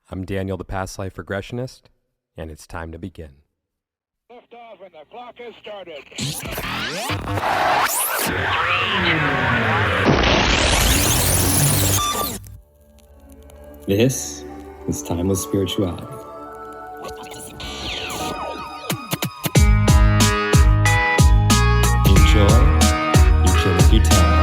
I'm Daniel, the past life regressionist, and it's time to begin. Lift off and the clock has started. This is Timeless Spirituality. Enjoy, you kill if you tell.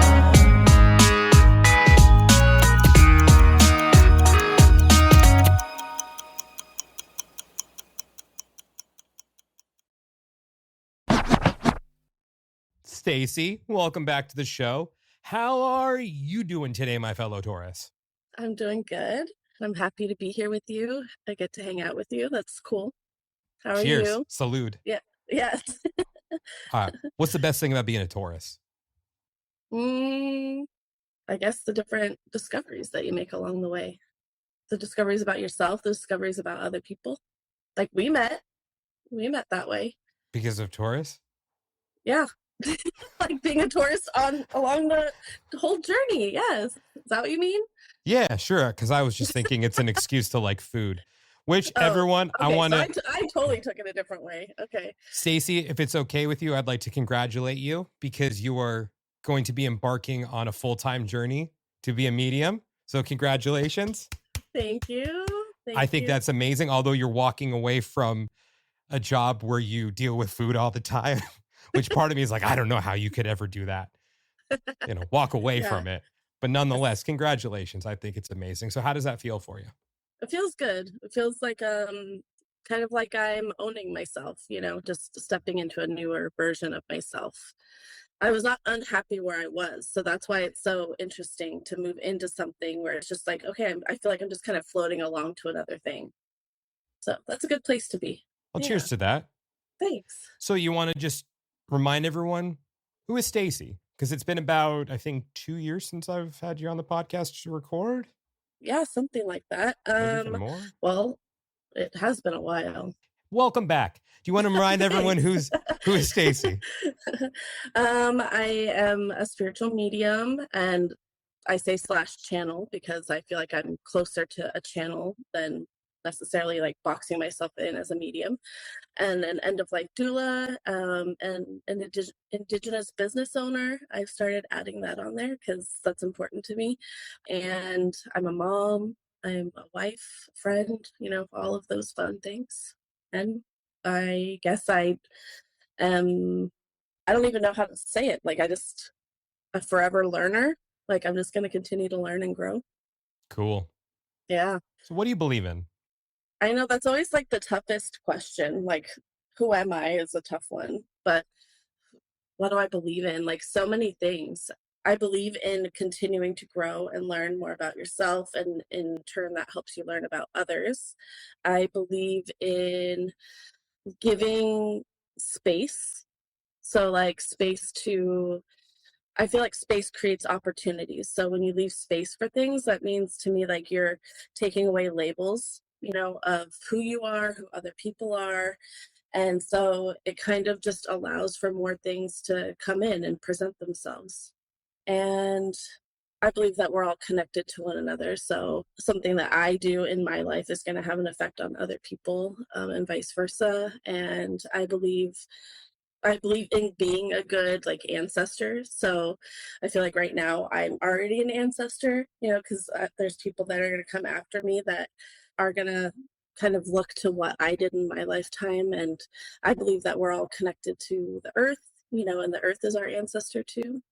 Stacy, welcome back to the show. How are you doing today, my fellow Taurus? I'm doing good. I'm happy to be here with you. I get to hang out with you. That's cool. How are Cheers. you? Salute. Yeah. Yes. What's the best thing about being a Taurus? I guess the different discoveries that you make along the way. The discoveries about yourself, the discoveries about other people. Like we met that way. Because of Taurus? Yeah. Like being a Taurus along the whole journey. Yes. Is that what you mean? Yeah, sure. Because I was just thinking it's an excuse to like food, which everyone, okay, I want to. So I totally took it a different way. Okay. Stacy, if it's okay with you, I'd like to congratulate you because you are going to be embarking on a full-time journey to be a medium. So congratulations. Thank you. I think that's amazing. Although you're walking away from a job where you deal with food all the time, which part of me is like, I don't know how you could ever do that. Walk away from it. But nonetheless, congratulations. I think it's amazing. So how does that feel for you? It feels good. It feels like kind of like I'm owning myself, just stepping into a newer version of myself. I was not unhappy where I was. So that's why it's so interesting to move into something where it's just like, okay, I feel like I'm just kind of floating along to another thing. So that's a good place to be. Well, cheers to that. Thanks. So you want to just remind everyone, who is Stacy? Because it's been about, I think, 2 years since I've had you on the podcast to record. Yeah, something like that. Maybe even more. Well, it has been a while. Welcome back. Do you want to remind everyone who is Stacy? I am a spiritual medium, and I say /channel because I feel like I'm closer to a channel than necessarily like boxing myself in as a medium, and an end-of-life doula, and an indigenous business owner. I've started adding that on there because that's important to me. And I'm a mom, I'm a wife, friend, all of those fun things. And I guess I don't even know how to say it. Like, a forever learner. Like, I'm just going to continue to learn and grow. Cool. Yeah. So what do you believe in? I know that's always like the toughest question. Like, who am I is a tough one. But what do I believe in? Like, so many things. I believe in continuing to grow and learn more about yourself, and in turn that helps you learn about others. I believe in giving space. So like I feel like space creates opportunities. So when you leave space for things, that means to me like you're taking away labels, of who you are, who other people are. And so it kind of just allows for more things to come in and present themselves. And I believe that we're all connected to one another. So something that I do in my life is going to have an effect on other people, and vice versa. And I believe in being a good like ancestor. So I feel like right now I'm already an ancestor, because there's people that are going to come after me that are going to kind of look to what I did in my lifetime. And I believe that we're all connected to the earth, and the earth is our ancestor too.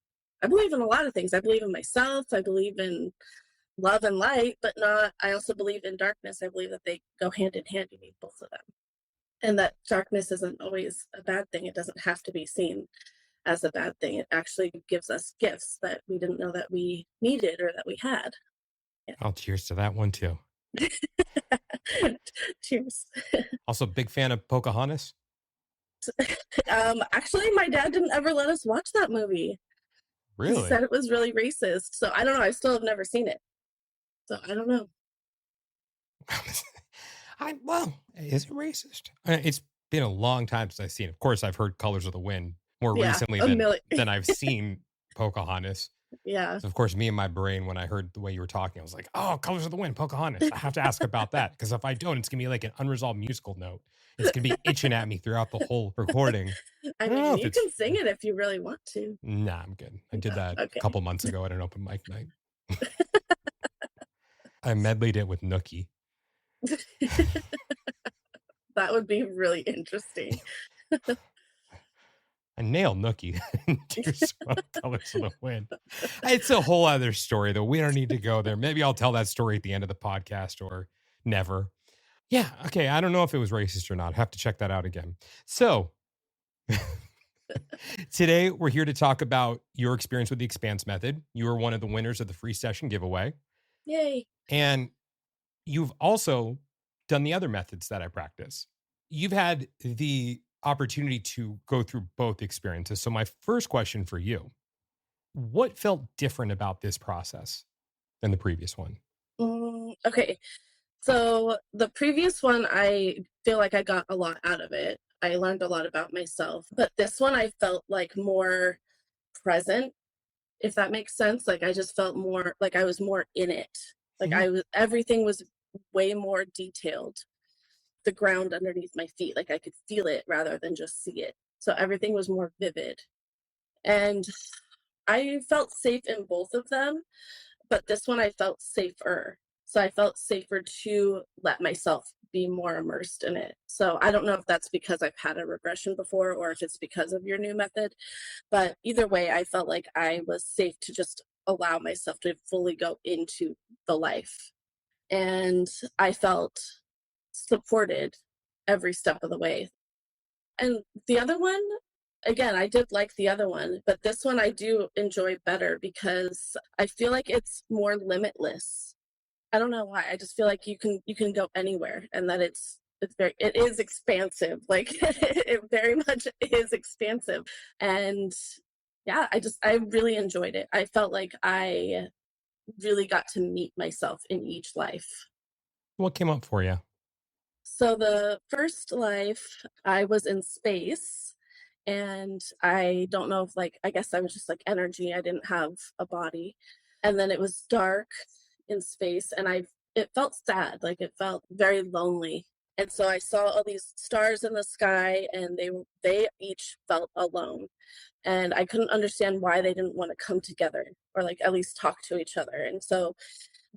I believe in a lot of things. I believe in myself. I believe in love and light, but I also believe in darkness. I believe that they go hand in hand. You need both of them. And that darkness isn't always a bad thing. It doesn't have to be seen as a bad thing. It actually gives us gifts that we didn't know that we needed or that we had. Yeah. Oh, cheers to that one too. Cheers. Also, big fan of Pocahontas. Actually, my dad didn't ever let us watch that movie. Really? He said it was really racist. So I don't know. I still have never seen it. So I don't know. Is it racist? It's been a long time since I've seen it. Of course, I've heard Colors of the Wind more recently than I've seen Pocahontas. Yeah. So of course, me and my brain, when I heard the way you were talking, I was like, "Oh, Colors of the Wind, Pocahontas." I have to ask about that because if I don't, it's gonna be like an unresolved musical note. It's gonna be itching at me throughout the whole recording. I I don't know mean, if you it's. can sing it if you really want to. Nah, I'm good. I did that a Okay. couple months ago at an open mic night. I medleyed it with Nookie. That would be really interesting. I nailed Nookie. Dear Smoke, Colors of the Wind. It's a whole other story, though. We don't need to go there. Maybe I'll tell that story at the end of the podcast or never. Yeah. Okay. I don't know if it was racist or not. I have to check that out again. So today we're here to talk about your experience with the Expanse Method. You were one of the winners of the free session giveaway. Yay. And you've also done the other methods that I practice. You've had the opportunity to go through both experiences. So my first question for you, what felt different about this process than the previous one? Okay. So the previous one, I feel like I got a lot out of it. I learned a lot about myself. But this one, I felt like more present, if that makes sense. Like I just felt more like I was more in it. Like Mhm. everything was way more detailed. The ground underneath my feet, like I could feel it rather than just see it. So everything was more vivid. And I felt safe in both of them, but this one I felt safer. So I felt safer to let myself be more immersed in it. So I don't know if that's because I've had a regression before or if it's because of your new method, but either way, I felt like I was safe to just allow myself to fully go into the life. And I felt supported every step of the way. And the other one, again, I did like the other one, but this one I do enjoy better because I feel like it's more limitless. I don't know why. I just feel like you can go anywhere and that it is expansive. Like it very much is expansive. And yeah, I really enjoyed it. I felt like I really got to meet myself in each life. What came up for you? So the first life, I was in space, and I don't know if like I guess I was just like energy. I didn't have a body. And then it was dark in space and it felt sad, like it felt very lonely. And so I saw all these stars in the sky and they each felt alone. And I couldn't understand why they didn't want to come together or like at least talk to each other. And so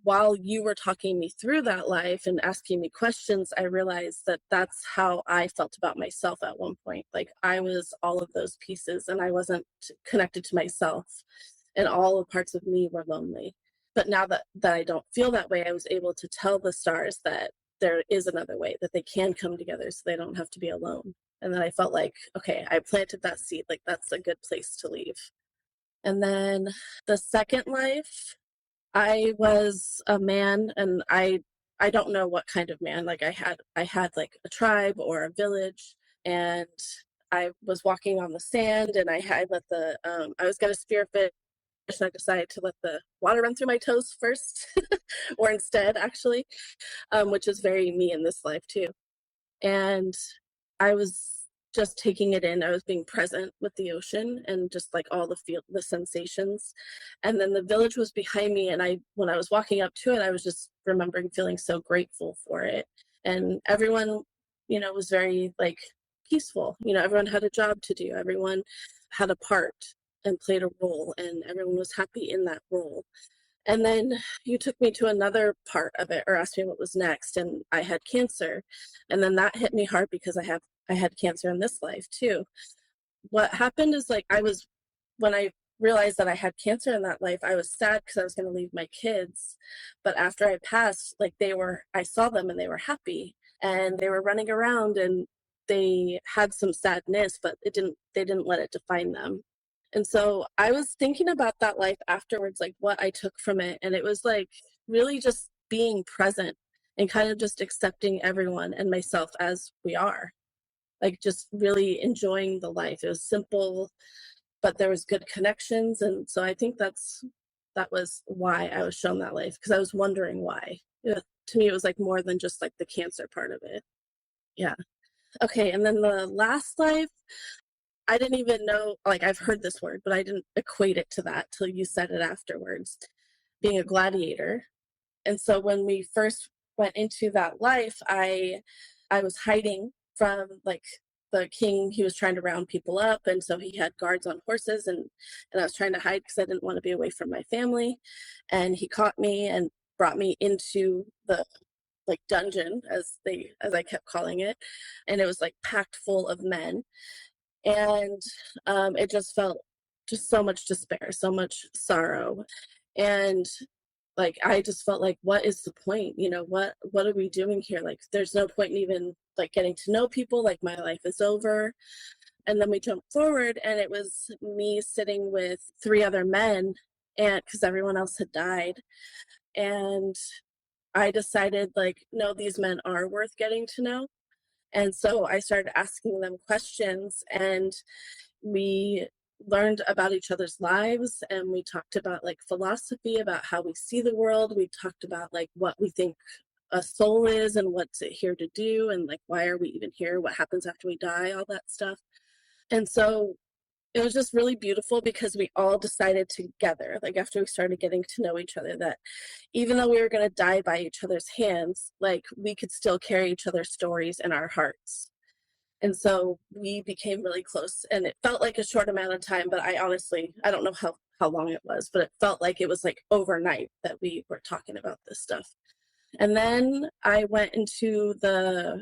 while you were talking me through that life and asking me questions, I realized that that's how I felt about myself at one point. Like I was all of those pieces and I wasn't connected to myself, and all the parts of me were lonely. But now that I don't feel that way, I was able to tell the stars that there is another way, that they can come together so they don't have to be alone. And then I felt like, okay, I planted that seed, like that's a good place to leave. And then the second life, I was a man, and I don't know what kind of man. Like I had like a tribe or a village, and I was walking on the sand, and I let the I was gonna spearfish, and I decided to let the water run through my toes first, or instead actually, which is very me in this life too. And I was just taking it in. I was being present with the ocean and just like all the sensations. And then the village was behind me, and when I was walking up to it, I was just remembering feeling so grateful for it. And everyone, was very like peaceful. Everyone had a job to do. Everyone had a part and played a role, and everyone was happy in that role. And then you took me to another part of it or asked me what was next, and I had cancer. And then that hit me hard because I had cancer in this life too. What happened is like when I realized that I had cancer in that life, I was sad because I was going to leave my kids. But after I passed, like I saw them and they were happy and they were running around and they had some sadness, but they didn't let it define them. And so I was thinking about that life afterwards, like what I took from it. And it was like really just being present and kind of just accepting everyone and myself as we are, like just really enjoying the life. It was simple, but there was good connections. And so I think that was why I was shown that life, because I was wondering why. Yeah, to me, it was like more than just like the cancer part of it. Yeah. Okay. And then the last life, I didn't even know, like, I've heard this word, but I didn't equate it to that till you said it afterwards, being a gladiator. And so when we first went into that life, I was hiding from like the king. He was trying to round people up, and so he had guards on horses, and I was trying to hide because I didn't want to be away from my family. And he caught me and brought me into the like dungeon, as I kept calling it, and it was like packed full of men. And it just felt just so much despair, so much sorrow. And like I just felt like, what is the point? You know, what are we doing here? Like there's no point in even like getting to know people. Like my life is over. And then we jumped forward, and it was me sitting with three other men, and because everyone else had died. And I decided, like, no, these men are worth getting to know. And so I started asking them questions, and we learned about each other's lives, and we talked about like philosophy, about how we see the world. We talked about like what we think a soul is and what's it here to do, and like why are we even here, what happens after we die, all that stuff. And so it was just really beautiful because we all decided together, like after we started getting to know each other, that even though we were going to die by each other's hands, like we could still carry each other's stories in our hearts. And so we became really close, and it felt like a short amount of time, but I honestly, I don't know how long it was, but it felt like it was like overnight that we were talking about this stuff. And then I went into the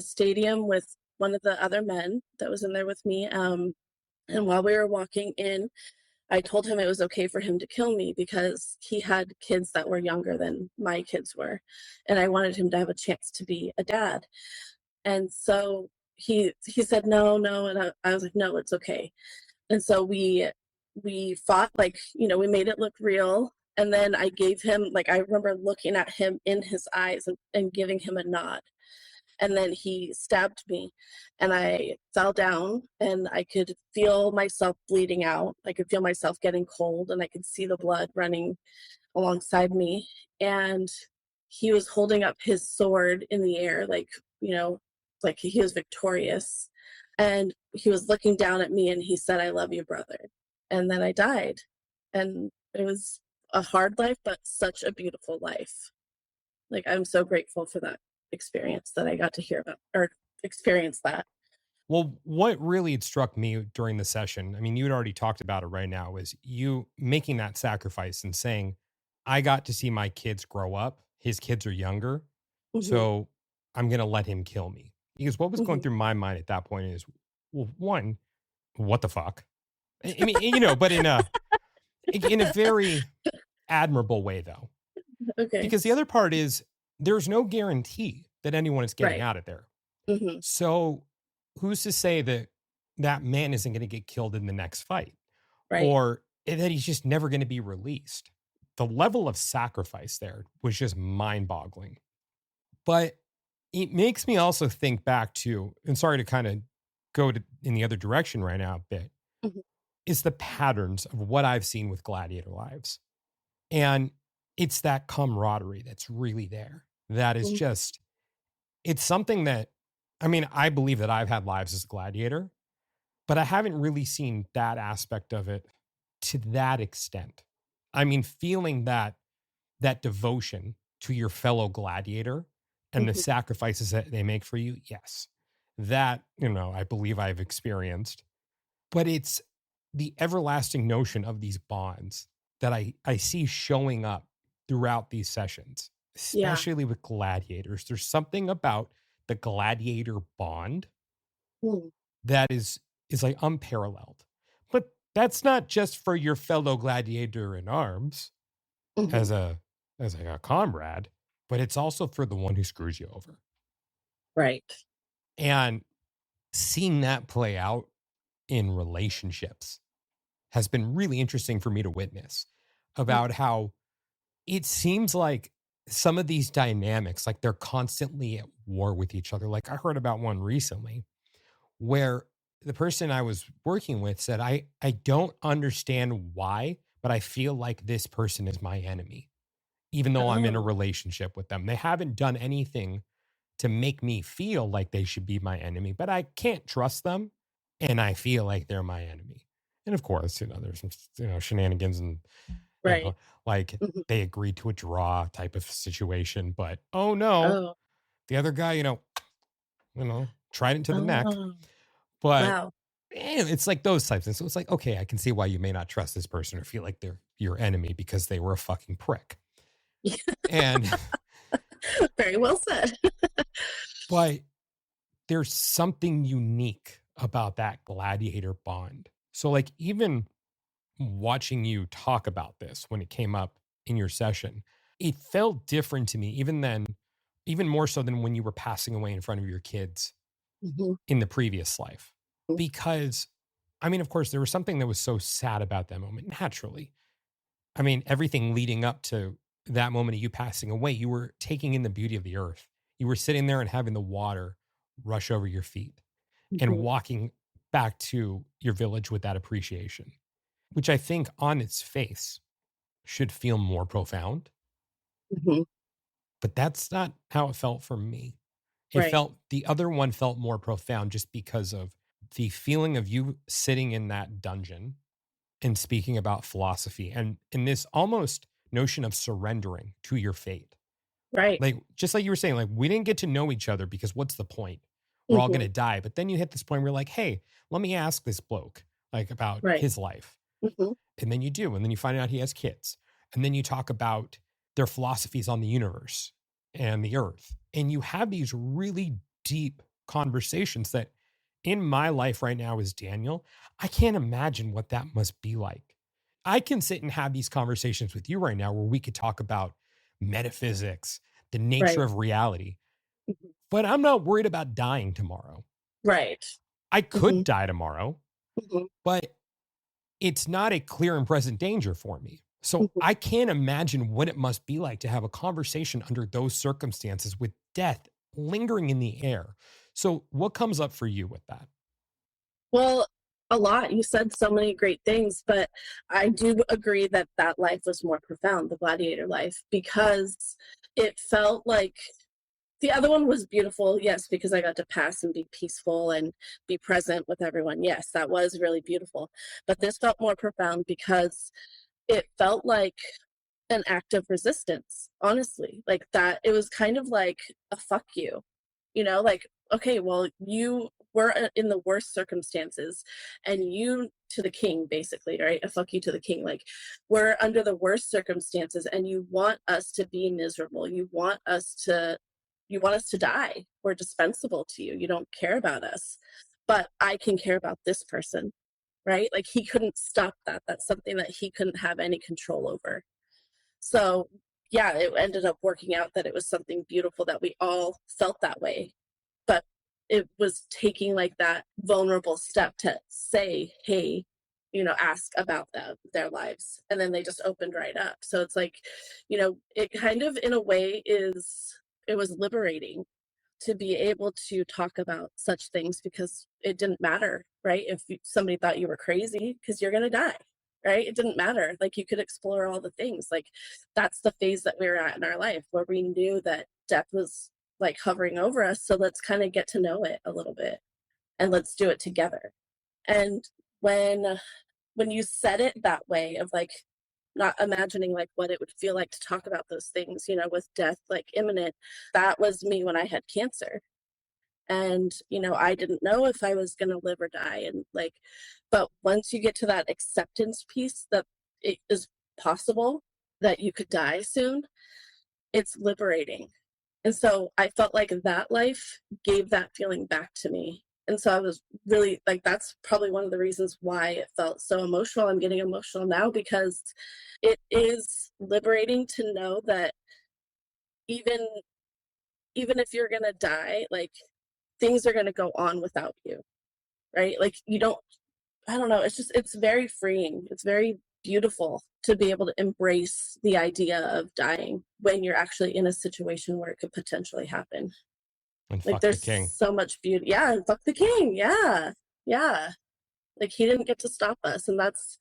stadium with one of the other men that was in there with me. And while we were walking in, I told him it was okay for him to kill me because he had kids that were younger than my kids were, and I wanted him to have a chance to be a dad. And so he said no, no, and I was like, no, it's okay. And so we fought, like, you know, we made it look real. And then I gave him, like, I remember looking at him in his eyes and giving him a nod. And then he stabbed me, and I fell down, and I could feel myself bleeding out. I could feel myself getting cold, and I could see the blood running alongside me. And he was holding up his sword in the air, like, you know, like he was victorious. And he was looking down at me, and he said, I love you, brother. And then I died. And it was a hard life, but such a beautiful life. Like, I'm so grateful for that experience that I got to hear about or experience that. Well, what really had struck me during the session, I mean, you had already talked about it right now, is you making that sacrifice and saying, I got to see my kids grow up. His kids are younger. Hmm. So I'm going to let him kill me. Because what was going Hmm. through my mind at that point is, well, one, what the fuck? I mean, you know, but in a very admirable way, though. Okay. Because the other part is there's no guarantee that anyone is getting Right. out of there. Hmm. So who's to say that that man isn't going to get killed in the next fight Right. or that he's just never going to be released? The level of sacrifice there was just mind boggling. But it makes me also think back to, and sorry to kind of in the other direction right now a bit, Hmm. is the patterns of what I've seen with Gladiator lives. And it's that camaraderie that's really there. That is Hmm. just, it's something that, I mean, I believe that I've had lives as a gladiator, but I haven't really seen that aspect of it to that extent. I mean, feeling that devotion to your fellow gladiator and the Hmm. sacrifices that they make for you, yes. That, you know, I believe I've experienced. But it's the everlasting notion of these bonds that I see showing up throughout these sessions, Yeah. especially with gladiators. There's something about the gladiator bond Mm. that is like unparalleled. But that's not just for your fellow gladiator in arms Hmm. as as like a comrade, but it's also for the one who screws you over. Right. And seeing that play out in relationships has been really interesting for me to witness Mm. about how it seems like some of these dynamics, like they're constantly at war with each other. Like I heard about one recently where the person I was working with said, I don't understand why, but I feel like this person is my enemy, even though I'm in a Oh. relationship with them. They haven't done anything to make me feel like they should be my enemy, but I can't trust them. and I feel like they're my enemy. And of course, there's some, shenanigans and, you Right. know, like Mhm. they agreed to a draw type of situation, but oh no, Oh. the other guy, tried it to the neck. Oh. But Wow. it's like those types. And so it's like, okay, I can see why you may not trust this person or feel like they're your enemy because they were a fucking prick. And, Very well said. but there's something unique about that gladiator bond. So, like, even watching you talk about this when it came up in your session, it felt different to me, even more so than when you were passing away in front of your kids Mhm. in the previous life. Because, I mean, of course, there was something that was so sad about that moment, naturally. I mean, everything leading up to that moment of you passing away, you were taking in the beauty of the earth. You were sitting there and having the water rush over your feet and Mhm. walking back to your village with that appreciation, which I think on its face should feel more profound. Mhm. But that's not how it felt for me. Right. The other one felt more profound just because of the feeling of you sitting in that dungeon and speaking about philosophy and in this almost notion of surrendering to your fate. Right. Like, just like you were saying, like, we didn't get to know each other because what's the point? We're all going Mhm. to die. But then you hit this point where you're like, hey, let me ask this bloke, like, about Right. his life. Mhm. And then you do. And then you find out he has kids. And then you talk about their philosophies on the universe and the earth. And you have these really deep conversations that in my life right now as Daniel, I can't imagine what that must be like. I can sit and have these conversations with you right now where we could talk about metaphysics, the nature Right. of reality, Mhm. but I'm not worried about dying tomorrow. Right. I could Mhm. die tomorrow, Mhm. but it's not a clear and present danger for me. So Mhm. I can't imagine what it must be like to have a conversation under those circumstances with death lingering in the air. So, what comes up for you with that? Well, a lot. You said so many great things, but I do agree that that life was more profound, the gladiator life, because it felt like the other one was beautiful, yes, because I got to pass and be peaceful and be present with everyone. Yes, that was really beautiful. But this felt more profound because it felt like an act of resistance, honestly. Like that, it was kind of like a fuck you, like, okay, well, you were in the worst circumstances and you to the king, basically, right? A fuck you to the king. Like, we're under the worst circumstances and you want us to be miserable. You want us to die. We're dispensable to you. You don't care about us. But I can care about this person, right? Like he couldn't stop that. That's something that he couldn't have any control over. So, yeah, it ended up working out that it was something beautiful that we all felt that way. But it was taking like that vulnerable step to say, hey, ask about their lives. And then they just opened right up. So it's like, it kind of in a way it was liberating to be able to talk about such things because it didn't matter, right? If somebody thought you were crazy because you're going to die, right? It didn't matter. Like you could explore all the things. Like that's the phase that we were at in our life where we knew that death was like hovering over us. So let's kind of get to know it a little bit and let's do it together. And when when you said it that way of like not imagining like what it would feel like to talk about those things, with death like imminent, that was me when I had cancer. And I didn't know if I was going to live or die, and like, but once you get to that acceptance piece that it is possible that you could die soon, it's liberating. And so I felt like that life gave that feeling back to me. And so I was really like, that's probably one of the reasons why it felt so emotional. I'm getting emotional now because it is liberating to know that even even if you're going to die, like things are going to go on without you, right? Like you don't, I don't know, it's very freeing. It's very beautiful to be able to embrace the idea of dying when you're actually in a situation where it could potentially happen. And Like fuck the there's king. so much beauty. Yeah, and fuck the king. Yeah. Yeah. Like he didn't get to stop us. And that's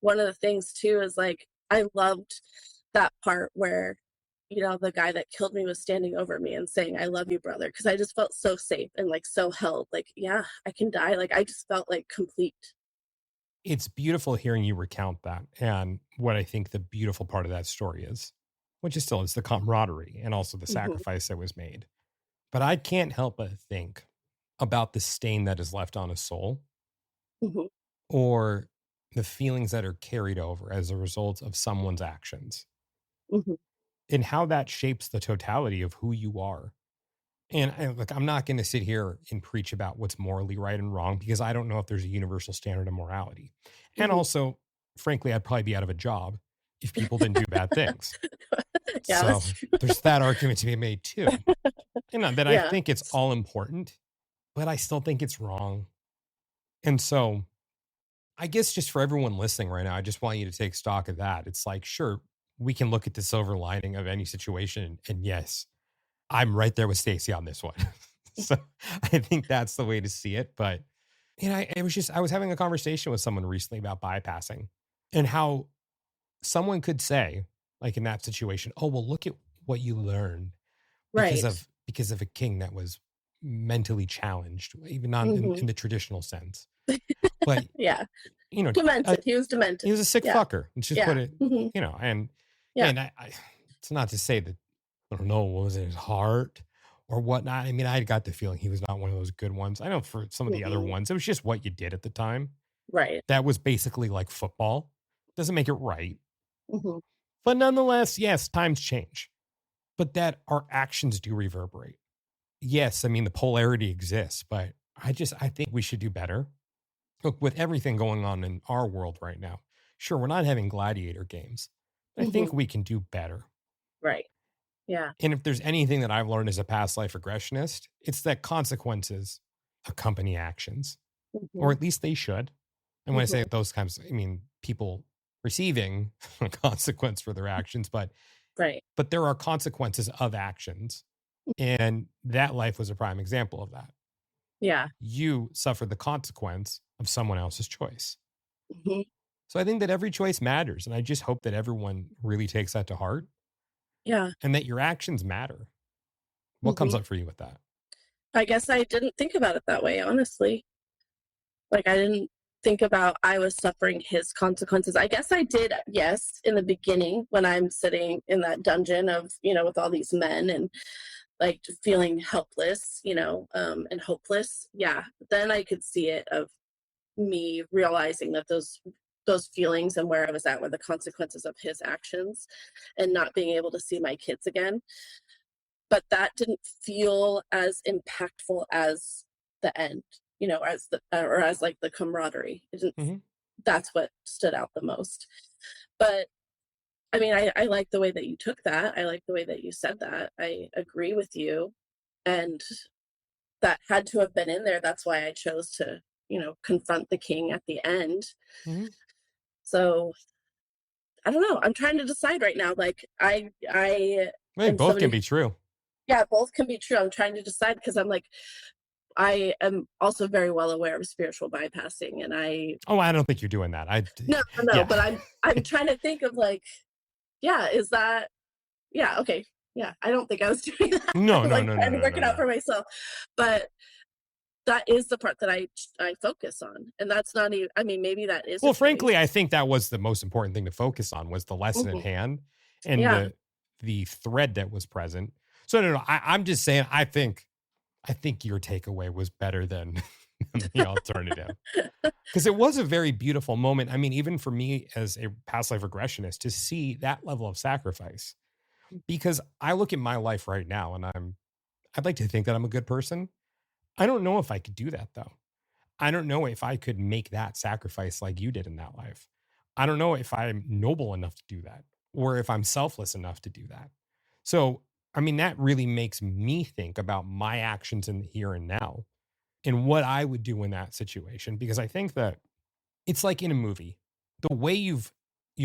one of the things too, is like I loved that part where the guy that killed me was standing over me and saying, "I love you, brother," because I just felt so safe and like so held. Like, yeah, I can die. Like, I just felt like complete. It's beautiful hearing you recount that. And what I think the beautiful part of that story is, which is still is the camaraderie and also the Hmm. sacrifice that was made. But I can't help but think about the stain that is left on a soul Hmm. or the feelings that are carried over as a result of someone's actions Hmm. and how that shapes the totality of who you are. And look, I'm not going to sit here and preach about what's morally right and wrong because I don't know if there's a universal standard of morality. And Hmm. also, frankly, I'd probably be out of a job if people didn't do bad things. Yeah, So that's true. there's that argument to be made too. You know, that I Yeah. think it's all important, but I still think it's wrong. And so I guess just for everyone listening right now, I just want you to take stock of that. It's like, sure, we can look at the silver lining of any situation. And yes, I'm right there with Stacy on this one. So I think that's the way to see it. But I was having a conversation with someone recently about bypassing and how someone could say, like in that situation, oh, well, look at what you learned Right. because of a king that was mentally challenged, even not Hmm. in the traditional sense. But Yeah. you know, Demented. He was demented. he was a sick Yeah. fucker. Let's just put Yeah. it, Hmm. and Yeah. again, it's not to say that I don't know, was it his heart or whatnot? I mean, I got the feeling he was not one of those good ones. I know for some of the other Hmm. ones, it was just what you did at the time. Right. That was basically like football. Doesn't make it right. Hmm. But nonetheless, yes, times change, but that our actions do reverberate. Yes, I mean, the polarity exists, but I think we should do better. Look, with everything going on in our world right now, sure, we're not having gladiator games. But I Hmm. think we can do better. Right. Yeah. And if there's anything that I've learned as a past life regressionist, it's that consequences accompany actions, or Hmm. at least they should. And when I say Hmm. those kinds, I mean people receiving a consequence for their actions, Right. but there are consequences of actions. And that life was a prime example of that. Yeah. You suffered the consequence of someone else's choice. Hmm. So I think that every choice matters. And I just hope that everyone really takes that to heart Yeah. and that your actions matter. What comes Hmm. up for you with that? I guess I didn't think about it that way, honestly. Like, I didn't think about I was suffering his consequences. I guess I did, yes, in the beginning when I'm sitting in that dungeon of, with all these men and like feeling helpless, and hopeless. Yeah. Then I could see it of me realizing that those feelings and where I was at were the consequences of his actions and not being able to see my kids again. But that didn't feel as impactful as the end, as the or as like the camaraderie. It didn't, Hmm. that's what stood out the most. But I mean, I like the way that you took that. I like the way that you said that. I agree with you. And that had to have been in there. That's why I chose to, confront the king at the end. Hmm. So I don't know. I'm trying to decide right now. Like, I I think am both can somebody. be true. Yeah, both can be true. I'm trying to decide because I'm like, I am also very well aware of spiritual bypassing, and I Oh, I don't think you're doing that. no, no, no, Yeah. but I'm trying to think of like, yeah, is that, yeah, okay, yeah, I don't think I was doing that. No, I'm no, like no, no, trying to no, work no, it out no. for myself, but that is the part that I focus on, and that's not even. I mean, maybe that is a Well, choice. frankly, I think that was the most important thing to focus on was the lesson at Hmm. hand and Yeah. the thread that was present. So no, I'm just saying I think your takeaway was better than the alternative. Because it was a very beautiful moment. I mean, even for me as a past life regressionist, to see that level of sacrifice. Because I look at my life right now and I'd like to think that I'm a good person. I don't know if I could do that though. I don't know if I could make that sacrifice like you did in that life. I don't know if I'm noble enough to do that or if I'm selfless enough to do that. So, I mean, that really makes me think about my actions in the here and now and what I would do in that situation because I think that it's like in a movie. The way you've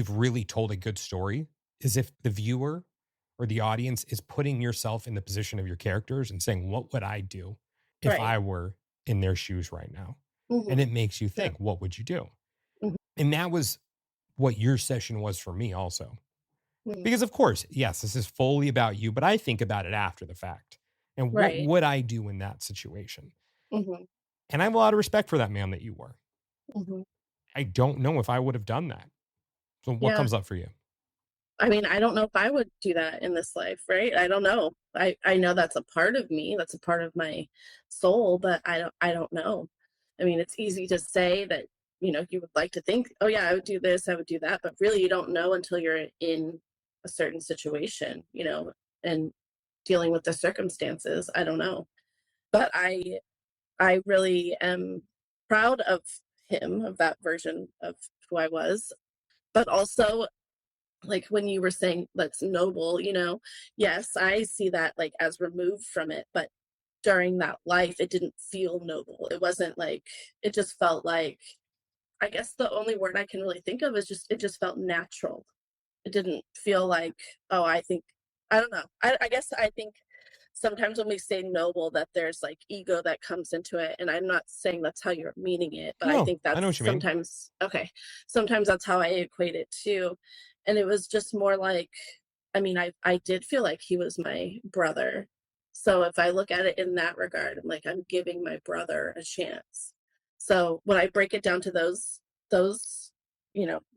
really told a good story is if the viewer or the audience is putting yourself in the position of your characters and saying, "What would I do if Right. I were in their shoes right now?" And Hmm. it makes you Yeah. think, "What would you do?" Hmm. And that was what your session was for me also. Because of course, yes, this is fully about you, but I think about it after the fact. And what Right. would I do in that situation? Mhm. And I have a lot of respect for that man that you were. Mhm. I don't know if I would have done that. So what Yeah. comes up for you? I mean, I don't know if I would do that in this life, right? I don't know. I know that's a part of me, that's a part of my soul, but I don't know. I mean, it's easy to say that, you would like to think, "Oh yeah, I would do this, I would do that," but really you don't know until you're in a certain situation, and dealing with the circumstances. I don't know. But I really am proud of him, of that version of who I was, but also like when you were saying that's noble, yes, I see that like as removed from it, but during that life it didn't feel noble. It wasn't like, it just felt like, I guess the only word I can really think of is just, it just felt natural. It didn't feel like, oh, I don't know. I guess I think sometimes when we say noble, that there's like ego that comes into it. And I'm not saying that's how you're meaning it, but I No, think I know that's what you mean. sometimes, okay, sometimes that's how I equate it too. And it was just more like, I mean, I did feel like he was my brother. So if I look at it in that regard, I'm like, I'm giving my brother a chance. So when I break it down to those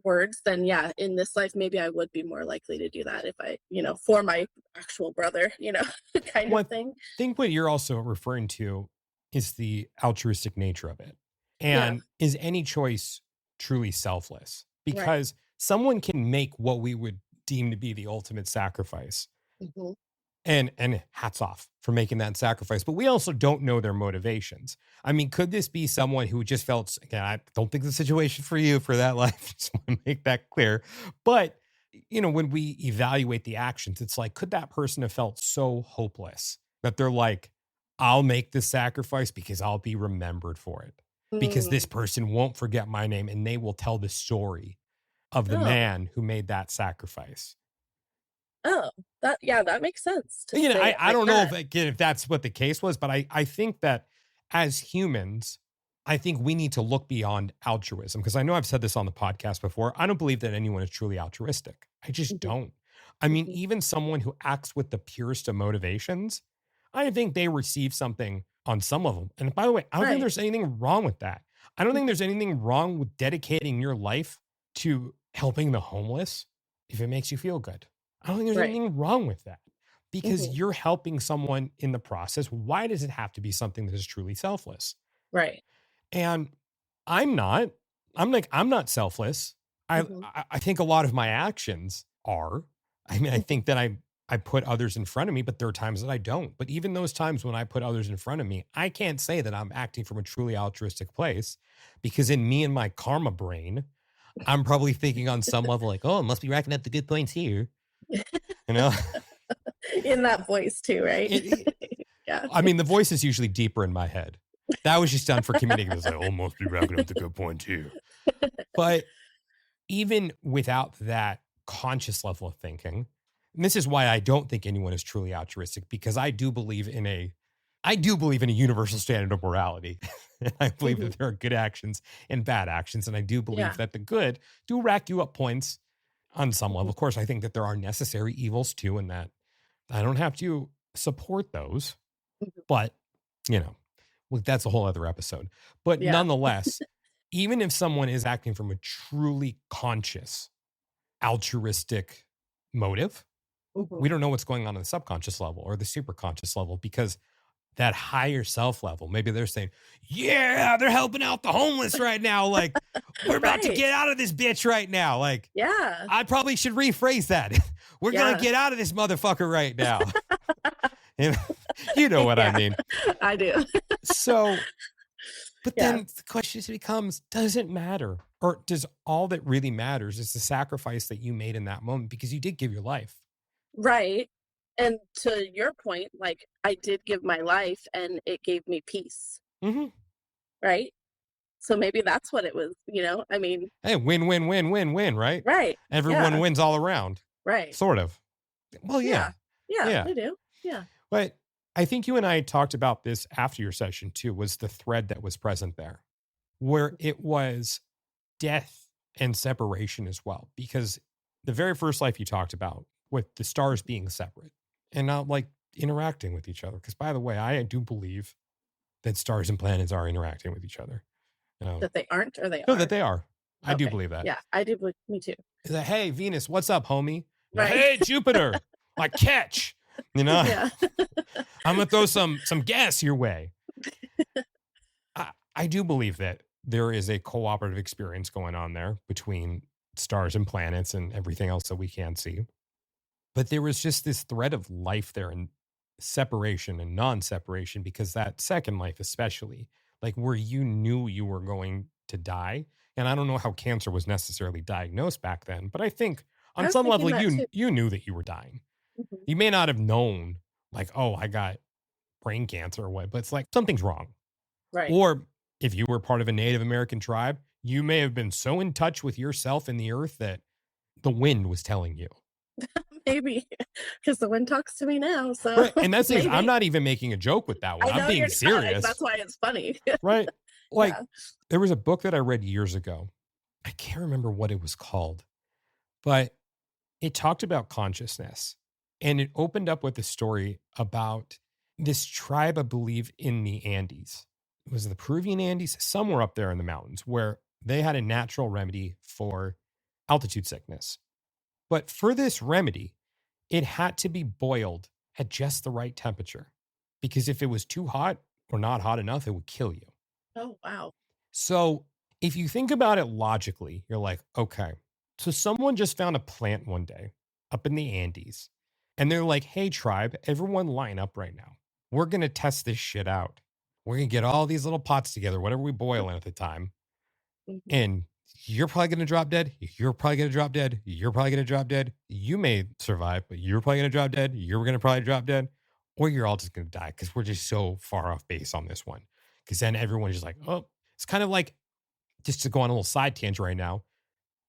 words, then yeah, in this life, maybe I would be more likely to do that if I, for my actual brother, kind of Well, I thing. think what you're also referring to is the altruistic nature of it. Yeah, And is any choice truly selfless? right. Because someone can make what we would deem to be the ultimate sacrifice. Hmm. And hats off for making that sacrifice. But we also don't know their motivations. I mean, could this be someone who just felt, again, I don't think the situation for you for that life, just want to make that clear. But, when we evaluate the actions, it's like, could that person have felt so hopeless that they're like, I'll make this sacrifice because I'll be remembered for it, because this Mm. person won't forget my name and they will tell the story of the Oh, man who made that sacrifice. oh, yeah, that makes sense to say I, it I like don't know if that. again if that's what the case was, but I think that as humans, I think we need to look beyond altruism, because I know I've said this on the podcast before. I don't believe that anyone is truly altruistic. I just Hmm. don't. I mean, Hmm. even someone who acts with the purest of motivations, I think they receive something on some of them. And by the way, I don't think Right. there's anything wrong with that. I don't think Hmm. there's anything wrong with dedicating your life to helping the homeless if it makes you feel good. I don't think there's Right. anything wrong with that, because Hmm. you're helping someone in the process. Why does it have to be something that is truly selfless? Right. And I'm not. I'm not selfless. I Hmm. I think a lot of my actions are. I mean, I Hmm. think that I put others in front of me, but there are times that I don't. But even those times when I put others in front of me, I can't say that I'm acting from a truly altruistic place, because in me and my karma brain, I'm probably thinking on some level like, oh, it must be racking up the good points here. You know, In that voice too, right? it, Yeah. I mean, the voice is usually deeper in my head. That was just done for comedic. It was like, almost be racking up the good point too. But even without that conscious level of thinking, and this is why I don't think anyone is truly altruistic, because I do believe in a universal standard of morality. I believe Hmm. that there are good actions and bad actions. And I do believe Yeah. that the good do rack you up points on some level. Hmm. Of course, I think that there are necessary evils too, and that I don't have to support those. Hmm. But, you know, well, that's a whole other episode. But Yeah. nonetheless, even if someone is acting from a truly conscious, altruistic motive, Hmm. we don't know what's going on the subconscious level or the superconscious level, because that higher self level, maybe they're saying, yeah, they're helping out the homeless right now. Like, we're about to Right. get out of this bitch right now. Like, Yeah. I probably should rephrase that. We're going to Yeah. get out of this motherfucker right now. And you know what I Yeah. mean? I do. So, but Yeah. then the question becomes, does it matter? Or does all that really matters is the sacrifice that you made in that moment, because you did give your life? Right. And to your point, like I did give my life and it gave me peace, Mm-hmm. right? So maybe that's what it was, I mean, Hey, win, win, win, win, win, right? right. Everyone Yeah. wins all around, Right. sort of. Well, Yeah. yeah, Yeah, yeah. they do. Yeah. But I think you and I talked about this after your session too, was the thread that was present there, where it was death and separation as well. Because the very first life you talked about with the stars being separate and not like interacting with each other. Because by the way, I do believe that stars and planets are interacting with each other. That they aren't, or they No, are? that they are. I do Okay. believe that. Yeah, I do believe, me too. Is that, hey, Venus, what's up, homie? Right. Hey, Jupiter, like catch. You know, Yeah. I'm gonna throw some gas your way. I do believe that there is a cooperative experience going on there between stars and planets and everything else that we can't see. But there was just this thread of life there and separation and non-separation, because that second life, especially, like where you knew you were going to die. And I don't know how cancer was necessarily diagnosed back then, but I think I on was some thinking level that too. you knew that you were dying. Mhm. You may not have known like, oh, I got brain cancer or what, but it's like something's wrong. Right. Or if you were part of a Native American tribe, you may have been so in touch with yourself and the earth that the wind was telling you. Maybe, because the wind talks to me now. So Right. And that's the, I'm not even making a joke with that one. I know I'm being you're not. serious. That's why it's funny. Right. Like Yeah. there was a book that I read years ago. I can't remember what it was called, but it talked about consciousness. And it opened up with a story about this tribe, I believe, in the Andes. It was the Peruvian Andes, somewhere up there in the mountains, where they had a natural remedy for altitude sickness. But for this remedy, it had to be boiled at just the right temperature, because if it was too hot or not hot enough, it would kill you. Oh, wow. So if you think about it logically, you're like, okay, so someone just found a plant one day up in the Andes, and they're like, hey, tribe, everyone line up right now. We're going to test this shit out. We're going to get all these little pots together, whatever we boil in at the time. Mm-hmm. And you're probably going to drop dead. You're probably going to drop dead. You're probably going to drop dead. You may survive, but you're probably going to drop dead. You're going to probably drop dead. Or you're all just going to die, because we're just so far off base on this one. Because then everyone's just like, oh, it's kind of like, just to go on a little side tangent right now,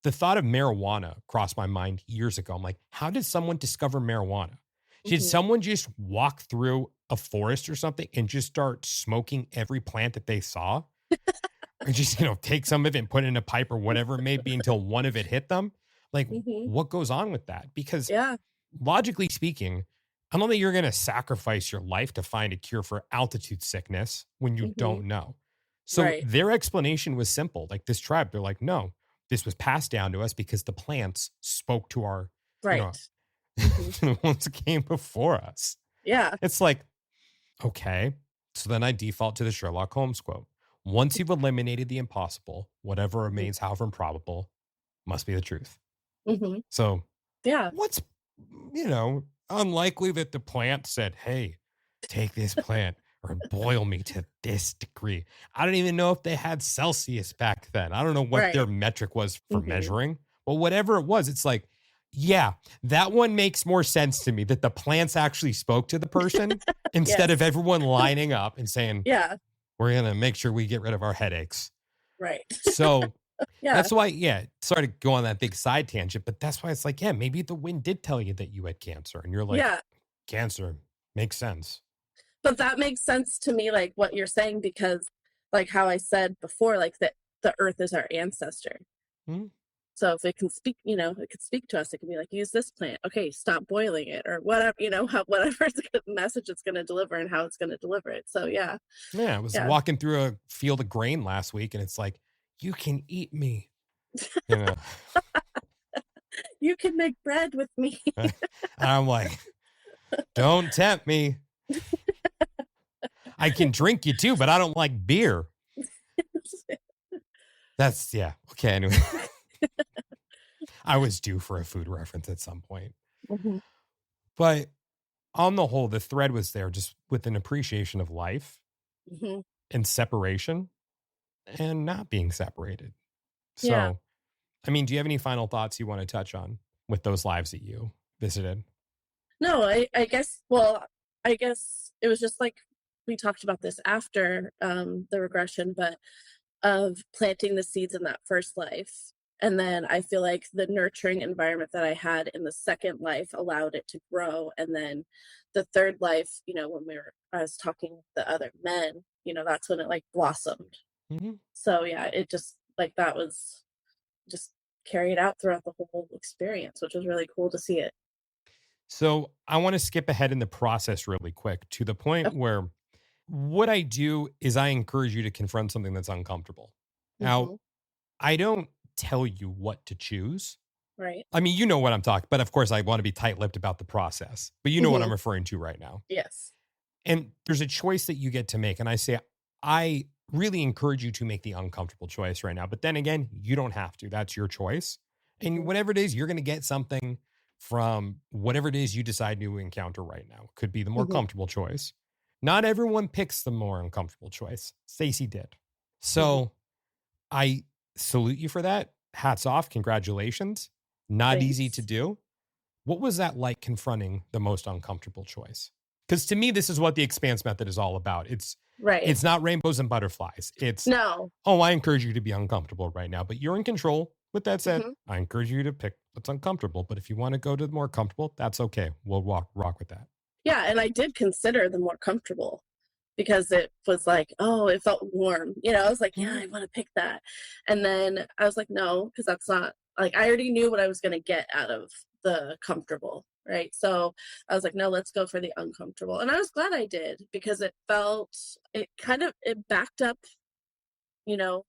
the thought of marijuana crossed my mind years ago. I'm like, how did someone discover marijuana? Did Mhm. someone just walk through a forest or something and just start smoking every plant that they saw? Or just, take some of it and put it in a pipe or whatever it may be until one of it hit them? Like, Mhm. what goes on with that? Because Yeah. logically speaking, I don't think you're going to sacrifice your life to find a cure for altitude sickness when you Mhm. don't know. So Right. their explanation was simple. Like this tribe, they're like, no, this was passed down to us because the plants spoke to our, Right. the ones that came before us. Yeah. It's like, okay. So then I default to the Sherlock Holmes quote. Once you've eliminated the impossible, whatever remains, however improbable, must be the truth. Mhm. So Yeah. what's, unlikely that the plant said, hey, take this plant or boil me to this degree. I don't even know if they had Celsius back then. I don't know what their Right. metric was for Mhm. measuring, but whatever it was, it's like, yeah, that one makes more sense to me, that the plants actually spoke to the person instead Yes. of everyone lining up and saying, Yeah. we're going to make sure we get rid of our headaches. Right. So Yeah. that's why, sorry to go on that big side tangent, but that's why it's like, yeah, maybe the wind did tell you that you had cancer and you're like, Yeah. cancer makes sense. But that makes sense to me, like what you're saying, because like how I said before, like that the earth is our ancestor. Mhm. So if it can speak, it could speak to us. It can be like, use this plant. Okay, stop boiling it, or whatever, whatever message it's going to deliver and how it's going to deliver it. So yeah. Yeah, I was Yeah. walking through a field of grain last week and it's like, you can eat me. You can make bread with me. And I'm like, don't tempt me. I can drink you too, but I don't like beer. That's, yeah. Okay, anyway. I was due for a food reference at some point. Mhm. But on the whole, the thread was there, just with an appreciation of life Mhm. and separation and not being separated. So, Yeah. I mean, do you have any final thoughts you want to touch on with those lives that you visited? No, I guess, well, I guess it was just like we talked about this after the regression, but of planting the seeds in that first life. And then I feel like the nurturing environment that I had in the second life allowed it to grow. And then the third life, when I was talking with the other men, that's when it like blossomed. Mm-hmm. So yeah, it just like that was just carried out throughout the whole experience, which was really cool to see it. So I want to skip ahead in the process really quick to the Oh, point where what I do is I encourage you to confront something that's uncomfortable. Now, mhm, I don't tell you what to choose. right. I mean, you know what I'm talking, but of course I want to be tight-lipped about the process. But you know what I'm Mhm, referring to right now. yes. And there's a choice that you get to make. And I say, I really encourage you to make the uncomfortable choice right now. But then again, you don't have to. That's your choice. And Mhm, whatever it is, you're going to get something from whatever it is you decide to encounter right now. Could be the more mhm, comfortable choice. Not everyone picks the more uncomfortable choice. Stacy did. mhm. So I salute you for that. Hats off. Congratulations. Not easy to Thanks. do. What was that like confronting the most uncomfortable choice? Because to me, this is what the expanse method is all about. Right. It's not rainbows and butterflies. It's, No. oh, I encourage you to be uncomfortable right now, but you're in control. With that said, Mhm. I encourage you to pick what's uncomfortable. But if you want to go to the more comfortable, that's okay. We'll rock with that. Yeah, and I did consider the more comfortable because it was like, oh, it felt warm. I was like, yeah, Mhm. I want to pick that. And then I was like, no, because that's not like I already knew what I was going to get out of the comfortable. Right. So I was like, no, let's go for the uncomfortable. And I was glad I did because it backed up, you know,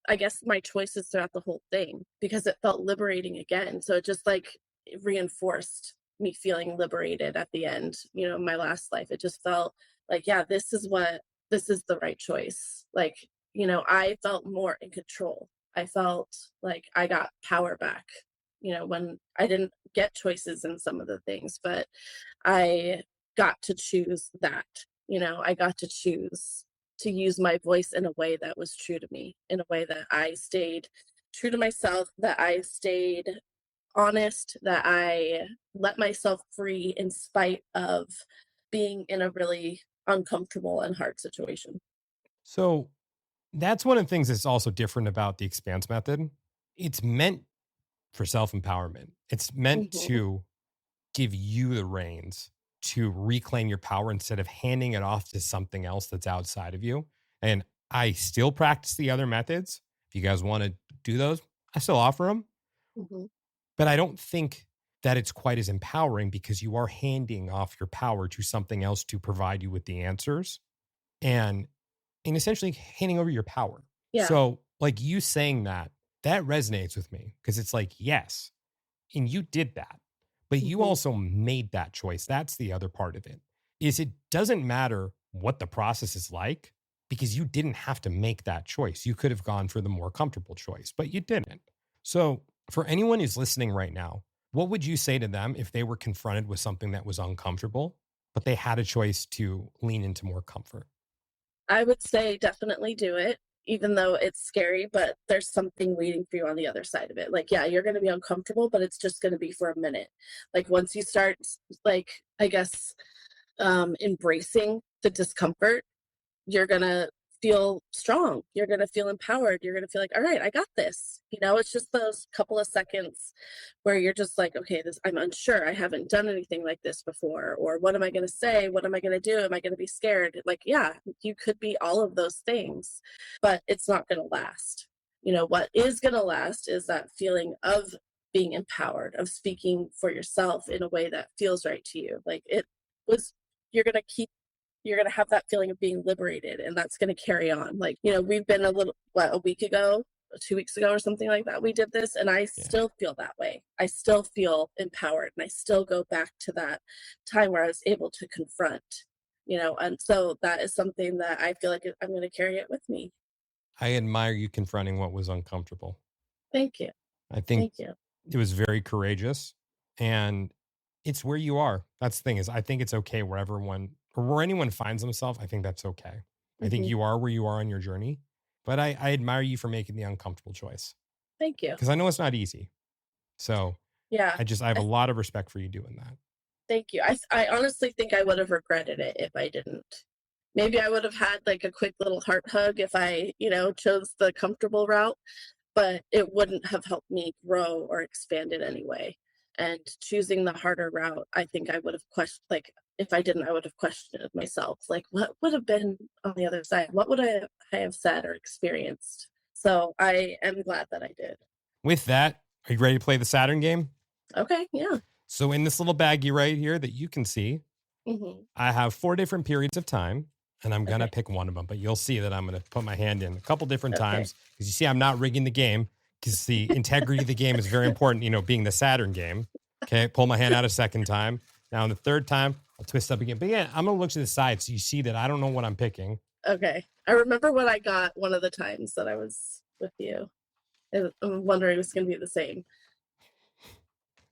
I guess my choices throughout the whole thing because it felt liberating again. So it just like it reinforced me feeling liberated at the end, my last life. It just felt like, yeah, this is the right choice. Like, I felt more in control. I felt like I got power back, when I didn't get choices in some of the things, but I got to choose that. I got to choose to use my voice in a way that was true to me, in a way that I stayed true to myself, that I stayed honest, that I let myself free in spite of being in a really uncomfortable and hard situation. So that's one of the things that's also different about the expanse method. It's meant for self empowerment, it's meant Hmm. to give you the reins to reclaim your power instead of handing it off to something else that's outside of you. And I still practice the other methods. If you guys want to do those, I still offer them, Hmm. but I don't think that it's quite as empowering because you are handing off your power to something else to provide you with the answers and essentially handing over your power. Yeah. So, like you saying that, that resonates with me because it's like, yes, and you did that, but you Hmm. also made that choice. That's the other part of it. Is it doesn't matter what the process is like because you didn't have to make that choice. You could have gone for the more comfortable choice, but you didn't. So, for anyone who's listening right now, what would you say to them if they were confronted with something that was uncomfortable, but they had a choice to lean into more comfort? I would say definitely do it, even though it's scary, but there's something waiting for you on the other side of it. Like, yeah, you're going to be uncomfortable, but it's just going to be for a minute. Like, once you start, like, I guess, embracing the discomfort, you're going to feel strong. You're going to feel empowered. You're going to feel like, all right, I got this. It's just those couple of seconds where you're just like, okay, I'm unsure. I haven't done anything like this before. Or what am I going to say? What am I going to do? Am I going to be scared? Like, yeah, you could be all of those things, but it's not going to last. What is going to last is that feeling of being empowered, of speaking for yourself in a way that feels right to you. Like it was, you're going to keep you're going to have that feeling of being liberated and that's going to carry on. Like, we've been a week ago, 2 weeks ago or something like that, we did this and I Yeah. still feel that way. I still feel empowered and I still go back to that time where I was able to confront, and so that is something that I feel like I'm going to carry it with me. I admire you confronting what was uncomfortable. Thank you. I think Thank you. it was very courageous and it's where you are. That's the thing is I think it's okay wherever one or where anyone finds themselves. I think that's okay. I think Hmm. you are where you are on your journey, but I admire you for making the uncomfortable choice Thank you. because I know it's not easy. So Yeah. I have a I, lot of respect for you doing that. thank you. I honestly think I would have regretted it if I didn't. Maybe I would have had like a quick little heart hug if I, chose the comfortable route, but it wouldn't have helped me grow or expand it anyway. And choosing the harder route, I think I would have questioned, like, if I didn't, I would have questioned myself, like, what would have been on the other side? What would I have said or experienced? So I am glad that I did. With that, are you ready to play the Saturn game? Okay, yeah. So in this little baggie right here that you can see, I have 4 different periods of time, and I'm going to pick one of them. But you'll see that I'm going to put my hand in a couple different times because you see I'm not rigging the game because the integrity of the game is very important, being the Saturn game. Okay, pull my hand out a second time. Now, on the third time, I'll twist up again. But yeah, I'm going to look to the side so you see that I don't know what I'm picking. Okay. I remember what I got one of the times that I was with you. I'm wondering if it's going to be the same.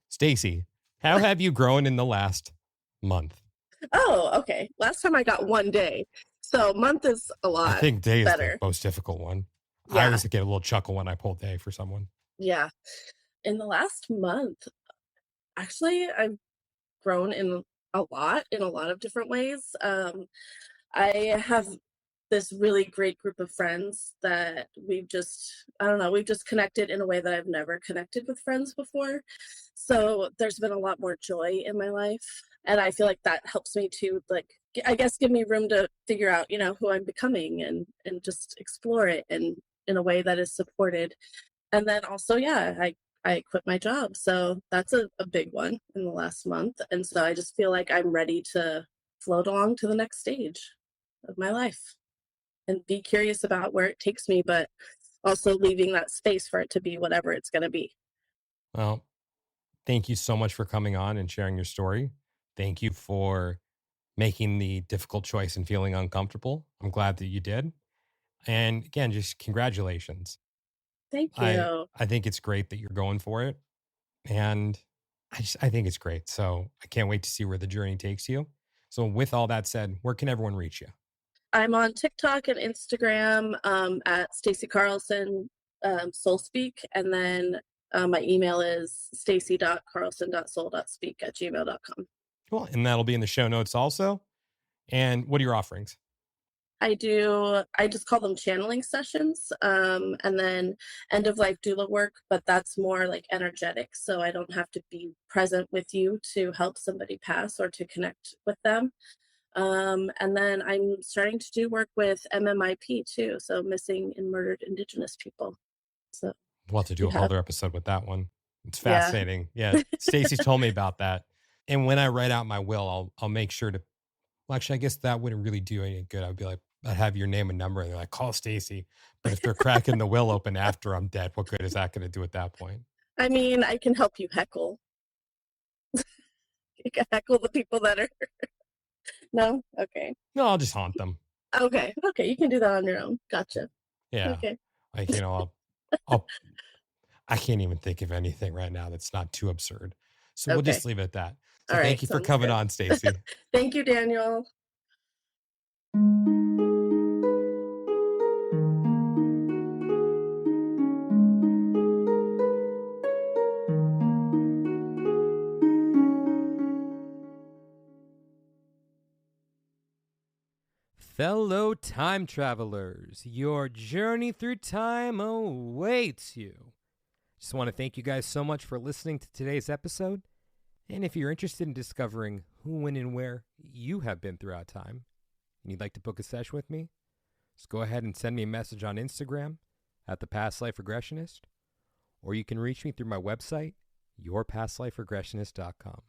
Stacy, how have you grown in the last month? Oh, okay. Last time I got 1 day. So month is a lot I think day better. is the most difficult one. Yeah. I always get a little chuckle when I pull day for someone. Yeah. In the last month, actually, I've grown in a lot of different ways. I have this really great group of friends that we've just connected in a way that I've never connected with friends before. So there's been a lot more joy in my life. And I feel like that helps me to, I guess, give me room to figure out, who I'm becoming and just explore it and in a way that is supported. And then also, yeah, I quit my job. So that's a big one in the last month. And so I just feel like I'm ready to float along to the next stage of my life and be curious about where it takes me, but also leaving that space for it to be whatever it's going to be. Well, thank you so much for coming on and sharing your story. Thank you for making the difficult choice and feeling uncomfortable. I'm glad that you did. And again, just congratulations. Thank you. I think it's great that you're going for it. And I think it's great. So I can't wait to see where the journey takes you. So with all that said, where can everyone reach you? I'm on TikTok and Instagram at Stacy Carlson Soul Speak. And then my email is stacy.carlson.soul.speak@gmail.com. Cool. And that'll be in the show notes also. And what are your offerings? I just call them channeling sessions, and then end of life doula work, but that's more like energetic. So I don't have to be present with you to help somebody pass or to connect with them. And then I'm starting to do work with MMIP too. So missing and murdered Indigenous people. So We'll have to do a whole other episode with that one. It's fascinating. Yeah. Stacy's told me about that. And when I write out my will, I'll make sure to, well, actually, I guess that wouldn't really do any good. I'd be like, I'd have your name and number. And they're like, call Stacy. But if they're cracking the will open after I'm dead, what good is that going to do at that point? I mean, I can help you heckle. You can heckle the people that are. No? Okay. No, I'll just haunt them. Okay. You can do that on your own. Gotcha. Yeah. Okay. Like, I can't even think of anything right now that's not too absurd. So we'll just leave it at that. So thank you for coming on, Stacy. Thank you, Daniel. Fellow time travelers, your journey through time awaits you. Just want to thank you guys so much for listening to today's episode. And if you're interested in discovering who, when, and where you have been throughout time, and you'd like to book a session with me, just go ahead and send me a message on Instagram at The Past Life Regressionist, or you can reach me through my website, yourpastliferegressionist.com.